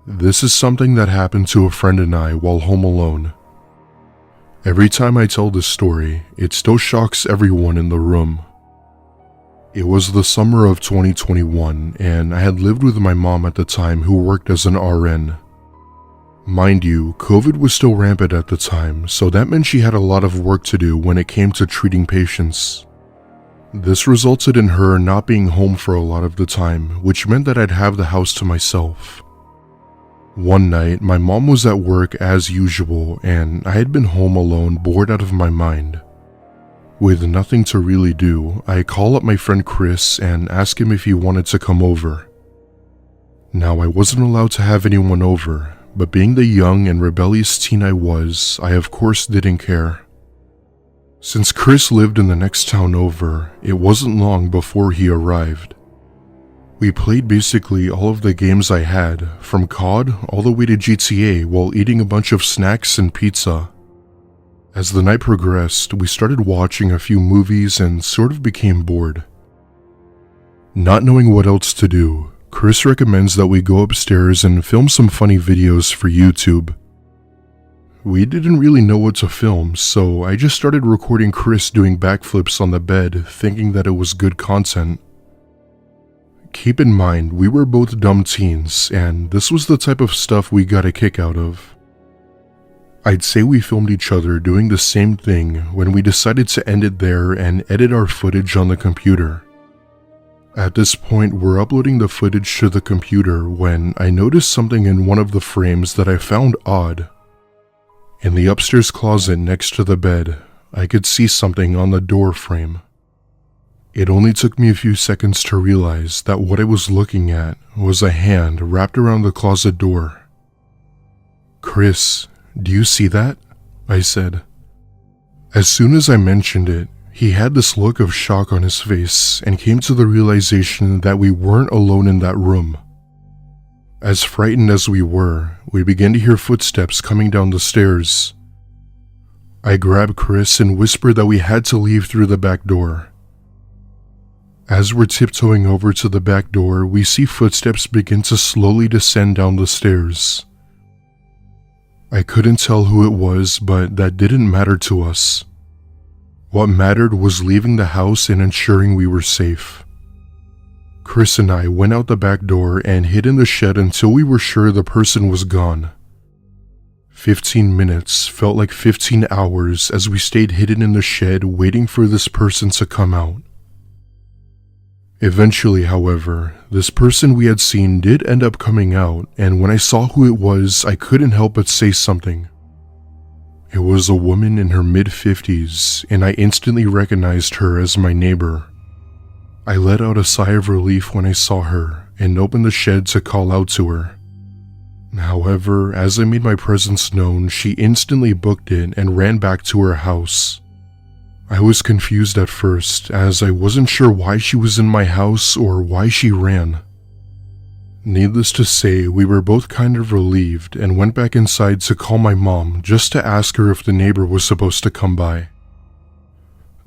This is something that happened to a friend and I while home alone. Every time I tell this story, it still shocks everyone in the room. It was the summer of 2021, and I had lived with my mom at the time, who worked as an RN. Mind you, COVID was still rampant at the time, so that meant she had a lot of work to do when it came to treating patients. This resulted in her not being home for a lot of the time, which meant that I'd have the house to myself. One night, my mom was at work as usual, and I had been home alone, bored out of my mind. With nothing to really do, I call up my friend Chris and ask him if he wanted to come over. Now, I wasn't allowed to have anyone over, but being the young and rebellious teen I was, I of course didn't care. Since Chris lived in the next town over, it wasn't long before he arrived. We played basically all of the games I had, from COD all the way to GTA, while eating a bunch of snacks and pizza. As the night progressed, we started watching a few movies and sort of became bored. Not knowing what else to do, Chris recommends that we go upstairs and film some funny videos for YouTube. We didn't really know what to film, so I just started recording Chris doing backflips on the bed, thinking that it was good content. Keep in mind, we were both dumb teens, and this was the type of stuff we got a kick out of. I'd say we filmed each other doing the same thing when we decided to end it there and edit our footage on the computer. At this point, we're uploading the footage to the computer when I noticed something in one of the frames that I found odd. In the upstairs closet next to the bed, I could see something on the door frame. It only took me a few seconds to realize that what I was looking at was a hand wrapped around the closet door. "Chris, do you see that?" I said. As soon as I mentioned it, he had this look of shock on his face and came to the realization that we weren't alone in that room. As frightened as we were, we began to hear footsteps coming down the stairs. I grabbed Chris and whispered that we had to leave through the back door. As we're tiptoeing over to the back door, we see footsteps begin to slowly descend down the stairs. I couldn't tell who it was, but that didn't matter to us. What mattered was leaving the house and ensuring we were safe. Chris and I went out the back door and hid in the shed until we were sure the person was gone. 15 minutes felt like 15 hours as we stayed hidden in the shed waiting for this person to come out. Eventually, however, this person we had seen did end up coming out, and when I saw who it was, I couldn't help but say something. It was a woman in her mid-50s, and I instantly recognized her as my neighbor. I let out a sigh of relief when I saw her and opened the shed to call out to her. However, as I made my presence known, she instantly booked it and ran back to her house. I was confused at first, as I wasn't sure why she was in my house or why she ran. Needless to say, we were both kind of relieved and went back inside to call my mom just to ask her if the neighbor was supposed to come by.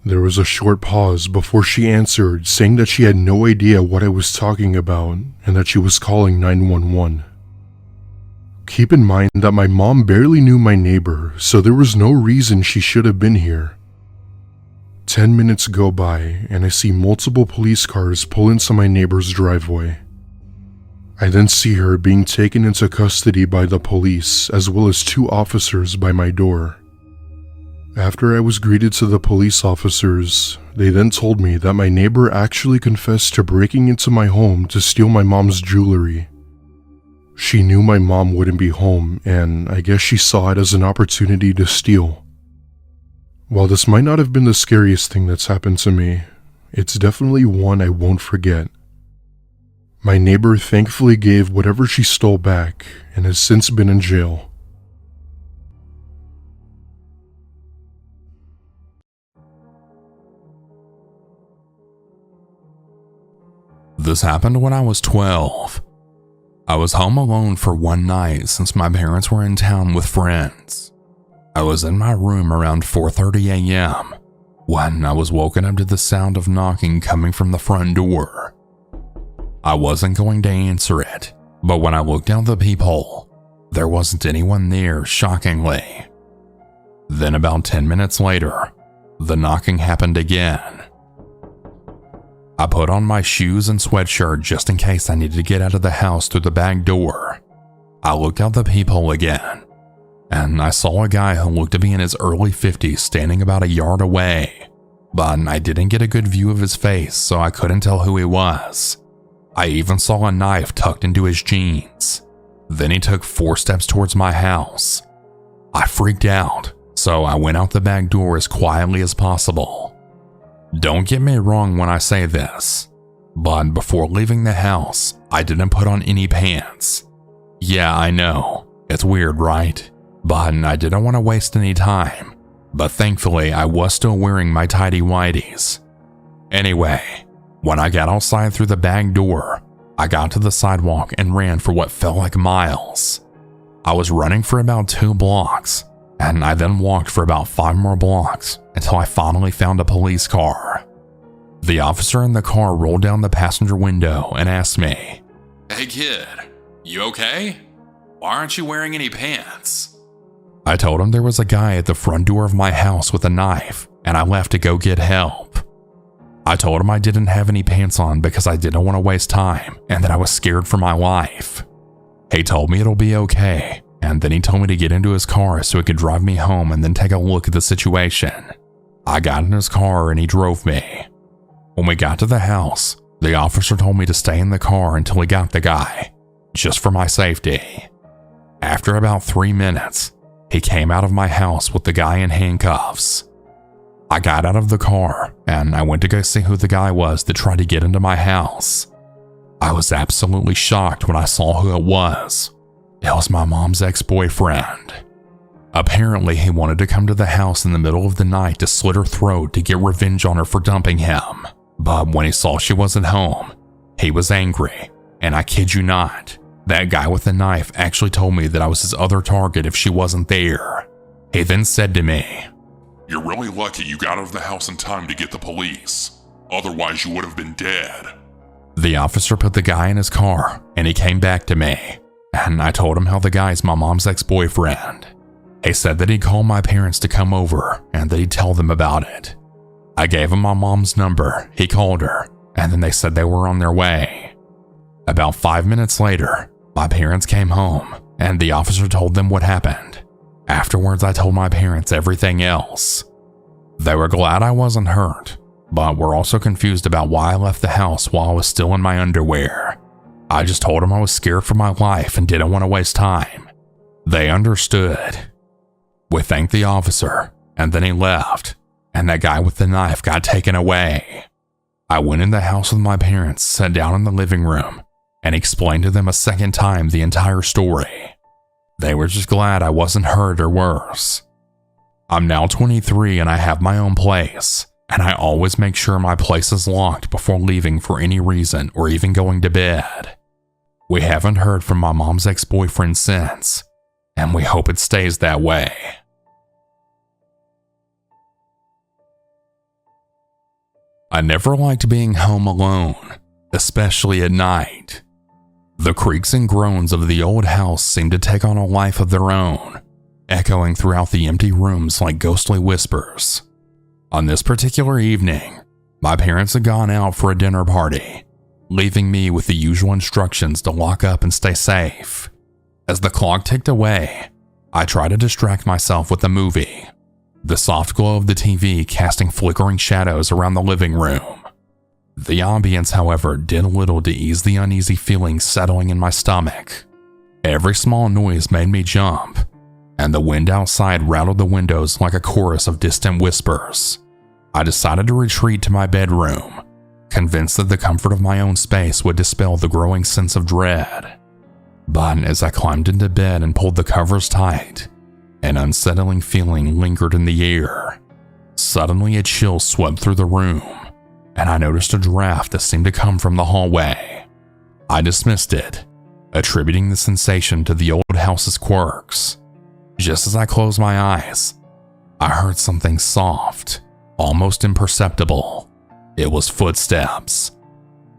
There was a short pause before she answered, saying that she had no idea what I was talking about and that she was calling 911. Keep in mind that my mom barely knew my neighbor, so there was no reason she should have been here. 10 minutes go by, and I see multiple police cars pull into my neighbor's driveway. I then see her being taken into custody by the police, as well as 2 officers by my door. After I was greeted to the police officers, they then told me that my neighbor actually confessed to breaking into my home to steal my mom's jewelry. She knew my mom wouldn't be home, and I guess she saw it as an opportunity to steal. While this might not have been the scariest thing that's happened to me, it's definitely one I won't forget. My neighbor thankfully gave whatever she stole back and has since been in jail. This happened when I was 12. I was home alone for one night since my parents were in town with friends. I was in my room around 4:30 a.m. when I was woken up to the sound of knocking coming from the front door. I wasn't going to answer it, But when I looked out the peephole, there wasn't anyone there, shockingly. Then about 10 minutes later, the knocking happened again. I put on my shoes and sweatshirt just in case I needed to get out of the house through the back door. I looked out the peephole again, and I saw a guy who looked to be in his early 50s standing about a yard away, but I didn't get a good view of his face, so I couldn't tell who he was. I even saw a knife tucked into his jeans. Then he took 4 steps towards my house. I freaked out, so I went out the back door as quietly as possible. Don't get me wrong when I say this, but before leaving the house, I didn't put on any pants. Yeah, I know, it's weird, right? But I didn't want to waste any time. But thankfully, I was still wearing my tighty-whities. Anyway, when I got outside through the back door, I got to the sidewalk and ran for what felt like miles. I was running for about 2 blocks, and I then walked for about 5 more blocks until I finally found a police car. The officer in the car rolled down the passenger window and asked me, "Hey kid, you okay? Why aren't you wearing any pants?" I told him there was a guy at the front door of my house with a knife, and I left to go get help. I told him I didn't have any pants on because I didn't want to waste time and that I was scared for my life. He told me it'll be okay, and then he told me to get into his car so he could drive me home and then take a look at the situation. I got in his car and he drove me. When we got to the house, the officer told me to stay in the car until he got the guy, just for my safety. After about 3 minutes, he came out of my house with the guy in handcuffs. I got out of the car and I went to go see who the guy was that tried to get into my house. I was absolutely shocked when I saw who it was. It was my mom's ex-boyfriend. Apparently, he wanted to come to the house in the middle of the night to slit her throat to get revenge on her for dumping him. But when he saw she wasn't home, he was angry, and I kid you not, that guy with the knife actually told me that I was his other target if she wasn't there. He then said to me, "You're really lucky you got out of the house in time to get the police. Otherwise, you would have been dead." The officer put the guy in his car, and he came back to me, and I told him how the guy's my mom's ex-boyfriend. He said that he'd call my parents to come over and that he'd tell them about it. I gave him my mom's number, he called her, and then they said they were on their way. About 5 minutes later, my parents came home, and the officer told them what happened. Afterwards, I told my parents everything else. They were glad I wasn't hurt, but were also confused about why I left the house while I was still in my underwear. I just told them I was scared for my life and didn't want to waste time. They understood. We thanked the officer, and then he left, and that guy with the knife got taken away. I went in the house with my parents, sat down in the living room, and explained to them a second time the entire story. They were just glad I wasn't hurt or worse. I'm now 23 and I have my own place, and I always make sure my place is locked before leaving for any reason or even going to bed. We haven't heard from my mom's ex-boyfriend since, and we hope it stays that way. I never liked being home alone, especially at night. The creaks and groans of the old house seemed to take on a life of their own, echoing throughout the empty rooms like ghostly whispers. On this particular evening, my parents had gone out for a dinner party, leaving me with the usual instructions to lock up and stay safe. As the clock ticked away, I tried to distract myself with a movie, the soft glow of the TV casting flickering shadows around the living room. The ambience, however, did little to ease the uneasy feelings settling in my stomach. Every small noise made me jump, and the wind outside rattled the windows like a chorus of distant whispers. I decided to retreat to my bedroom, convinced that the comfort of my own space would dispel the growing sense of dread. But as I climbed into bed and pulled the covers tight, an unsettling feeling lingered in the air. Suddenly a chill swept through the room, and I noticed a draft that seemed to come from the hallway. I dismissed it, attributing the sensation to the old house's quirks. Just as I closed my eyes, I heard something soft, almost imperceptible. It was footsteps.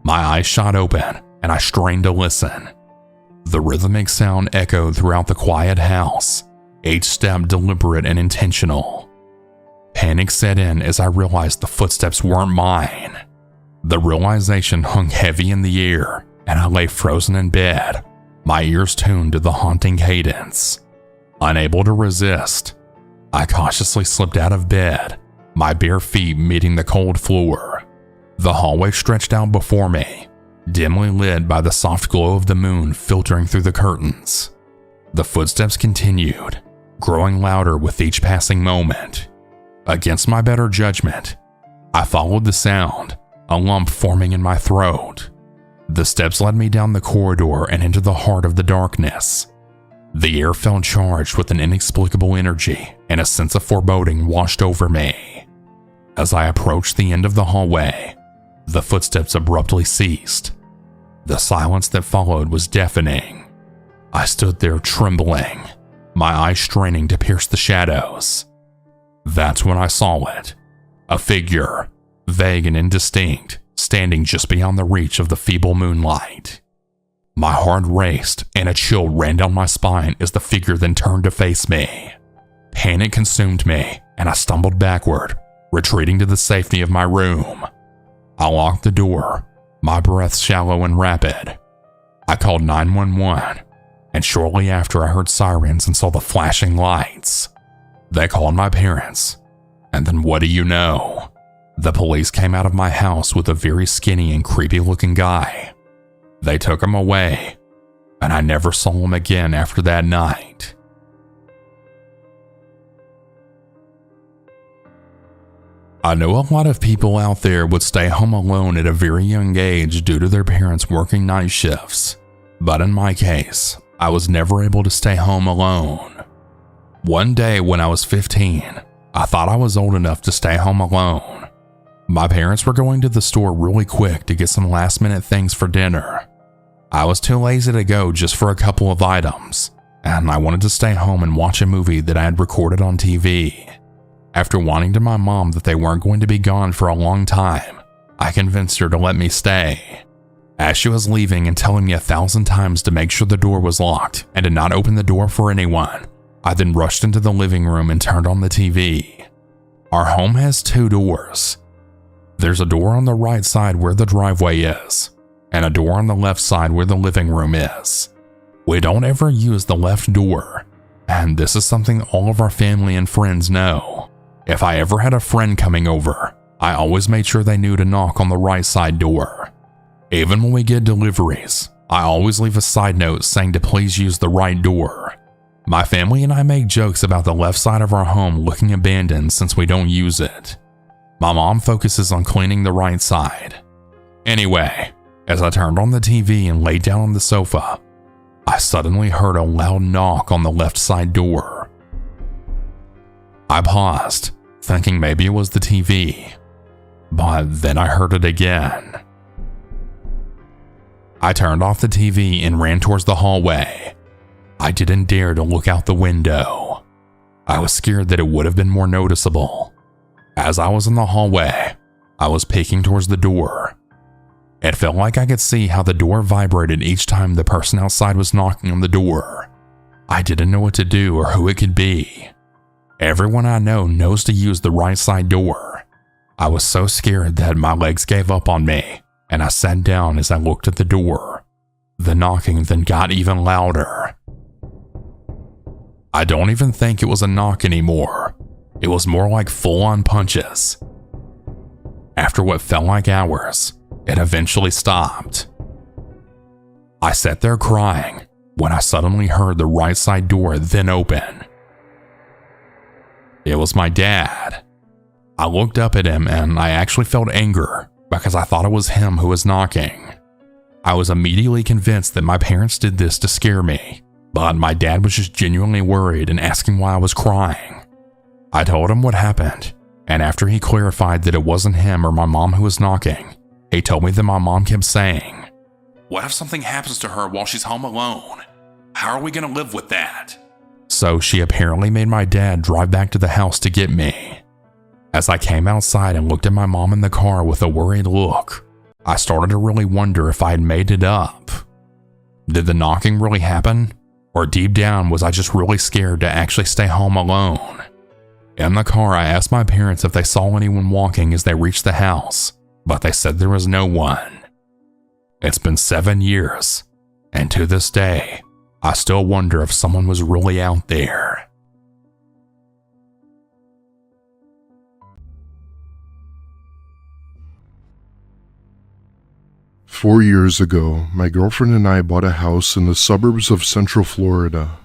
My eyes shot open, and I strained to listen. The rhythmic sound echoed throughout the quiet house, each step deliberate and intentional. Panic set in as I realized the footsteps weren't mine. The realization hung heavy in the air, and I lay frozen in bed, my ears tuned to the haunting cadence. Unable to resist, I cautiously slipped out of bed, my bare feet meeting the cold floor. The hallway stretched out before me, dimly lit by the soft glow of the moon filtering through the curtains. The footsteps continued, growing louder with each passing moment. Against my better judgment, I followed the sound, a lump forming in my throat. The steps led me down the corridor and into the heart of the darkness. The air felt charged with an inexplicable energy, and a sense of foreboding washed over me. As I approached the end of the hallway, the footsteps abruptly ceased. The silence that followed was deafening. I stood there trembling, my eyes straining to pierce the shadows. That's when I saw it. A figure, vague and indistinct, standing just beyond the reach of the feeble moonlight. My heart raced and a chill ran down my spine as the figure then turned to face me. Panic consumed me and I stumbled backward, retreating to the safety of my room. I locked the door, my breath shallow and rapid. I called 911, and shortly after I heard sirens and saw the flashing lights. They called my parents, and then what do you know? The police came out of my house with a very skinny and creepy looking guy. They took him away, and I never saw him again after that night. I know a lot of people out there would stay home alone at a very young age due to their parents working night shifts, but in my case, I was never able to stay home alone. One day when I was 15, I thought I was old enough to stay home alone. My parents were going to the store really quick to get some last-minute things for dinner. I was too lazy to go just for a couple of items, and I wanted to stay home and watch a movie that I had recorded on TV. After wanting to my mom that they weren't going to be gone for a long time, I convinced her to let me stay. As she was leaving and telling me 1,000 times to make sure the door was locked and to not open the door for anyone, I then rushed into the living room and turned on the TV. Our home has 2 doors. There's a door on the right side where the driveway is, and a door on the left side where the living room is. We don't ever use the left door, and this is something all of our family and friends know. If I ever had a friend coming over, I always made sure they knew to knock on the right side door. Even when we get deliveries, I always leave a side note saying to please use the right door. My family and I make jokes about the left side of our home looking abandoned since we don't use it. My mom focuses on cleaning the right side. Anyway, as I turned on the TV and laid down on the sofa, I suddenly heard a loud knock on the left side door. I paused, thinking maybe it was the TV, but then I heard it again. I turned off the TV and ran towards the hallway. I didn't dare to look out the window. I was scared that it would have been more noticeable. As I was in the hallway, I was peeking towards the door. It felt like I could see how the door vibrated each time the person outside was knocking on the door. I didn't know what to do or who it could be. Everyone I know knows to use the right side door. I was so scared that my legs gave up on me, and I sat down as I looked at the door. The knocking then got even louder. I don't even think it was a knock anymore. It was more like full-on punches. After what felt like hours, it eventually stopped. I sat there crying when I suddenly heard the right side door then open. It was my dad. I looked up at him and I actually felt anger because I thought it was him who was knocking. I was immediately convinced that my parents did this to scare me, but my dad was just genuinely worried and asking why I was crying. I told him what happened, and after he clarified that it wasn't him or my mom who was knocking, he told me that my mom kept saying, "What if something happens to her while she's home alone? How are we going to live with that?" So she apparently made my dad drive back to the house to get me. As I came outside and looked at my mom in the car with a worried look, I started to really wonder if I had made it up. Did the knocking really happen? Or deep down, was I just really scared to actually stay home alone? In the car, I asked my parents if they saw anyone walking as they reached the house, but they said there was no one. It's been 7 years, and to this day, I still wonder if someone was really out there. "4 years ago, my girlfriend and I bought a house in the suburbs of Central Florida.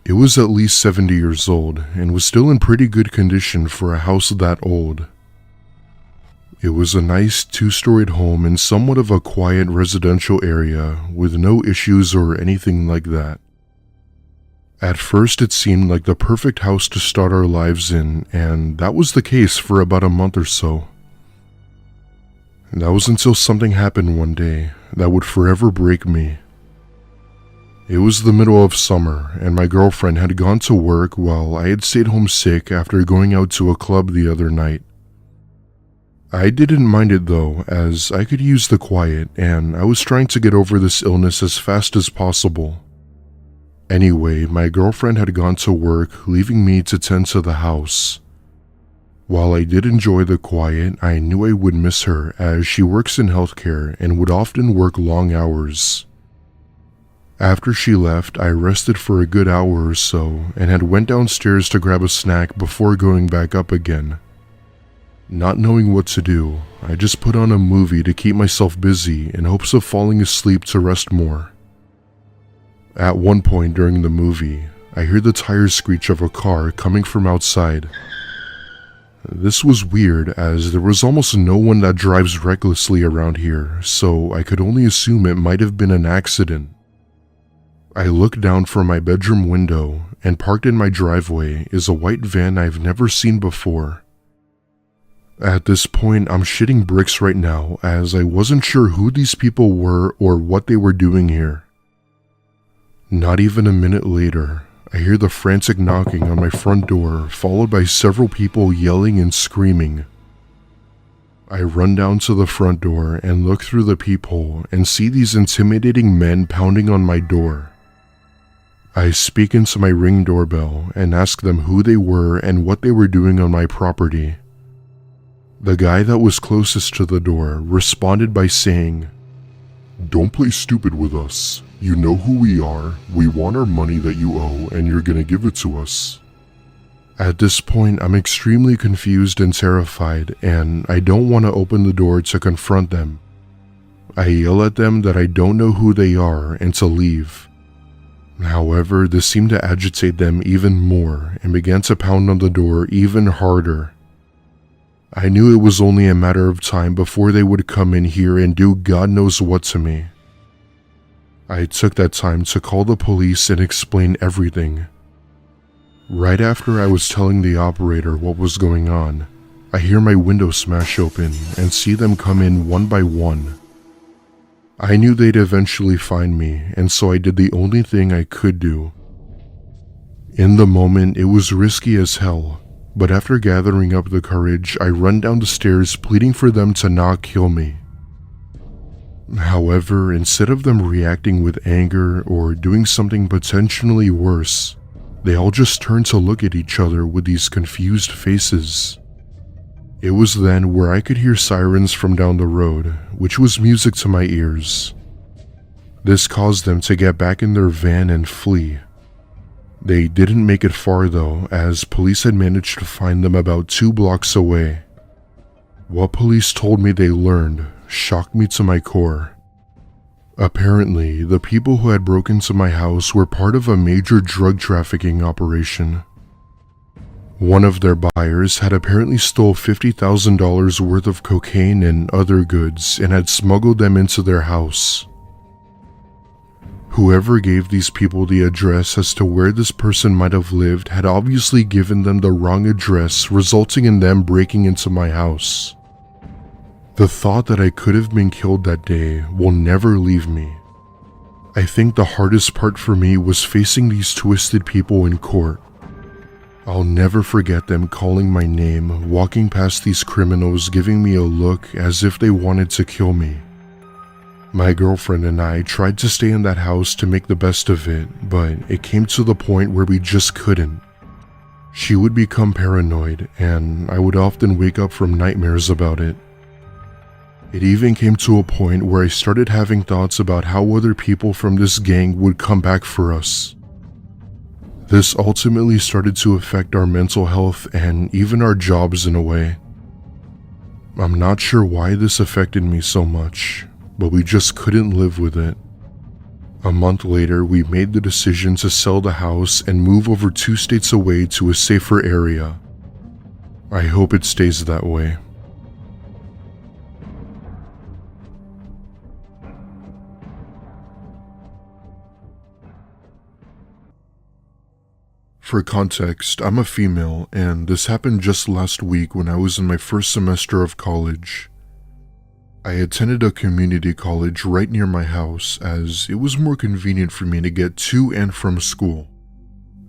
It was at least 70 years old and was still in pretty good condition for a house that old. It was a nice 2-storied home in somewhat of a quiet residential area with no issues or anything like that. At first, it seemed like the perfect house to start our lives in, and that was the case for about a month or so. That was until something happened one day that would forever break me. It was the middle of summer, and my girlfriend had gone to work while I had stayed home sick after going out to a club the other night. I didn't mind it though, as I could use the quiet, and I was trying to get over this illness as fast as possible. Anyway, my girlfriend had gone to work, leaving me to tend to the house. While I did enjoy the quiet, I knew I would miss her as she works in healthcare and would often work long hours. After she left, I rested for a good hour or so and had went downstairs to grab a snack before going back up again. Not knowing what to do, I just put on a movie to keep myself busy in hopes of falling asleep to rest more. At one point during the movie, I heard the tire screech of a car coming from outside. This was weird as there was almost no one that drives recklessly around here, so I could only assume it might have been an accident. I looked down from my bedroom window, and parked in my driveway is a white van I've never seen before. At this point, I'm shitting bricks right now as I wasn't sure who these people were or what they were doing here. Not even a minute later, I hear the frantic knocking on my front door, followed by several people yelling and screaming. I run down to the front door and look through the peephole and see these intimidating men pounding on my door. I speak into my Ring doorbell and ask them who they were and what they were doing on my property. The guy that was closest to the door responded by saying, "Don't play stupid with us. You know who we are, we want our money that you owe, and you're gonna give it to us." At this point, I'm extremely confused and terrified, and I don't want to open the door to confront them. I yell at them that I don't know who they are and to leave. However, this seemed to agitate them even more and began to pound on the door even harder. I knew it was only a matter of time before they would come in here and do God knows what to me. I took that time to call the police and explain everything. Right after I was telling the operator what was going on, I hear my window smash open and see them come in one by one. I knew they'd eventually find me, and so I did the only thing I could do. In the moment, it was risky as hell, but after gathering up the courage, I run down the stairs pleading for them to not kill me. However, instead of them reacting with anger or doing something potentially worse, they all just turned to look at each other with these confused faces. It was then where I could hear sirens from down the road, which was music to my ears. This caused them to get back in their van and flee. They didn't make it far though, as police had managed to find them about 2 blocks away. What police told me they learned shocked me to my core. Apparently, the people who had broken into my house were part of a major drug trafficking operation. One of their buyers had apparently stole $50,000 worth of cocaine and other goods and had smuggled them into their house. Whoever gave these people the address as to where this person might have lived had obviously given them the wrong address, resulting in them breaking into my house. The thought that I could have been killed that day will never leave me. I think the hardest part for me was facing these twisted people in court. I'll never forget them calling my name, walking past these criminals, giving me a look as if they wanted to kill me. My girlfriend and I tried to stay in that house to make the best of it, but it came to the point where we just couldn't. She would become paranoid, and I would often wake up from nightmares about it. It even came to a point where I started having thoughts about how other people from this gang would come back for us. This ultimately started to affect our mental health and even our jobs in a way. I'm not sure why this affected me so much, but we just couldn't live with it. A month later, we made the decision to sell the house and move over 2 states away to a safer area. I hope it stays that way. For context, I'm a female, and this happened just last week when I was in my first semester of college. I attended a community college right near my house as it was more convenient for me to get to and from school.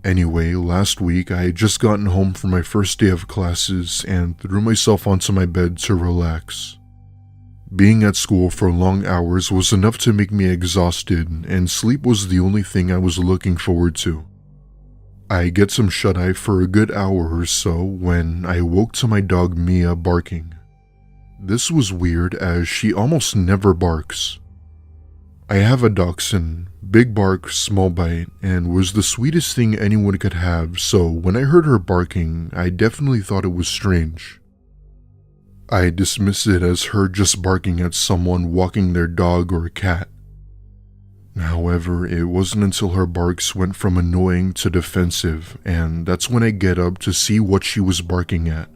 Anyway, last week I had just gotten home from my first day of classes and threw myself onto my bed to relax. Being at school for long hours was enough to make me exhausted, and sleep was the only thing I was looking forward to. I get some shut-eye for a good hour or so when I woke to my dog Mia barking. This was weird as she almost never barks. I have a dachshund, big bark, small bite, and was the sweetest thing anyone could have, so when I heard her barking, I definitely thought it was strange. I dismissed it as her just barking at someone walking their dog or cat. However, it wasn't until her barks went from annoying to defensive, and that's when I get up to see what she was barking at.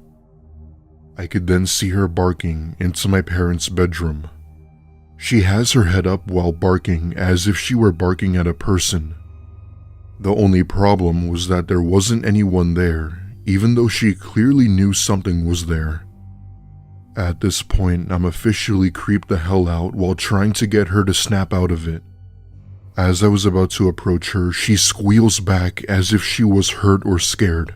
I could then see her barking into my parents' bedroom. She has her head up while barking as if she were barking at a person. The only problem was that there wasn't anyone there, even though she clearly knew something was there. At this point, I'm officially creeped the hell out while trying to get her to snap out of it. As I was about to approach her, she squeals back as if she was hurt or scared.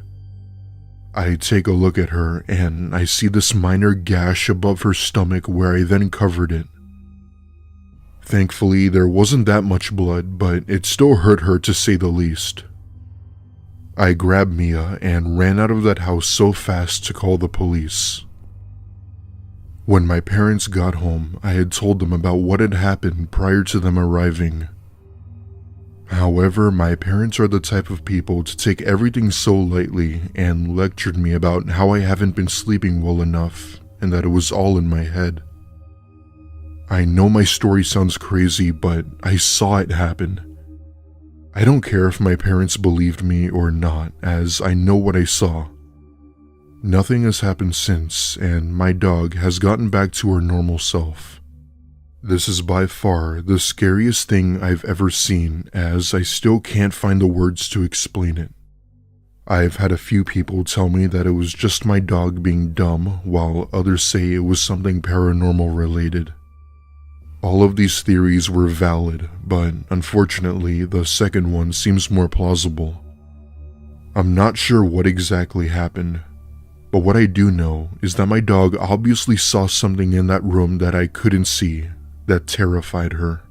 I take a look at her and I see this minor gash above her stomach where I then covered it. Thankfully, there wasn't that much blood, but it still hurt her to say the least. I grabbed Mia and ran out of that house so fast to call the police. When my parents got home, I had told them about what had happened prior to them arriving. However, my parents are the type of people to take everything so lightly and lectured me about how I haven't been sleeping well enough and that it was all in my head. I know my story sounds crazy, but I saw it happen. I don't care if my parents believed me or not, as I know what I saw. Nothing has happened since, and my dog has gotten back to her normal self. This is by far the scariest thing I've ever seen, as I still can't find the words to explain it. I've had a few people tell me that it was just my dog being dumb, while others say it was something paranormal related. All of these theories were valid, but unfortunately, the second one seems more plausible. I'm not sure what exactly happened, but what I do know is that my dog obviously saw something in that room that I couldn't see, that terrified her.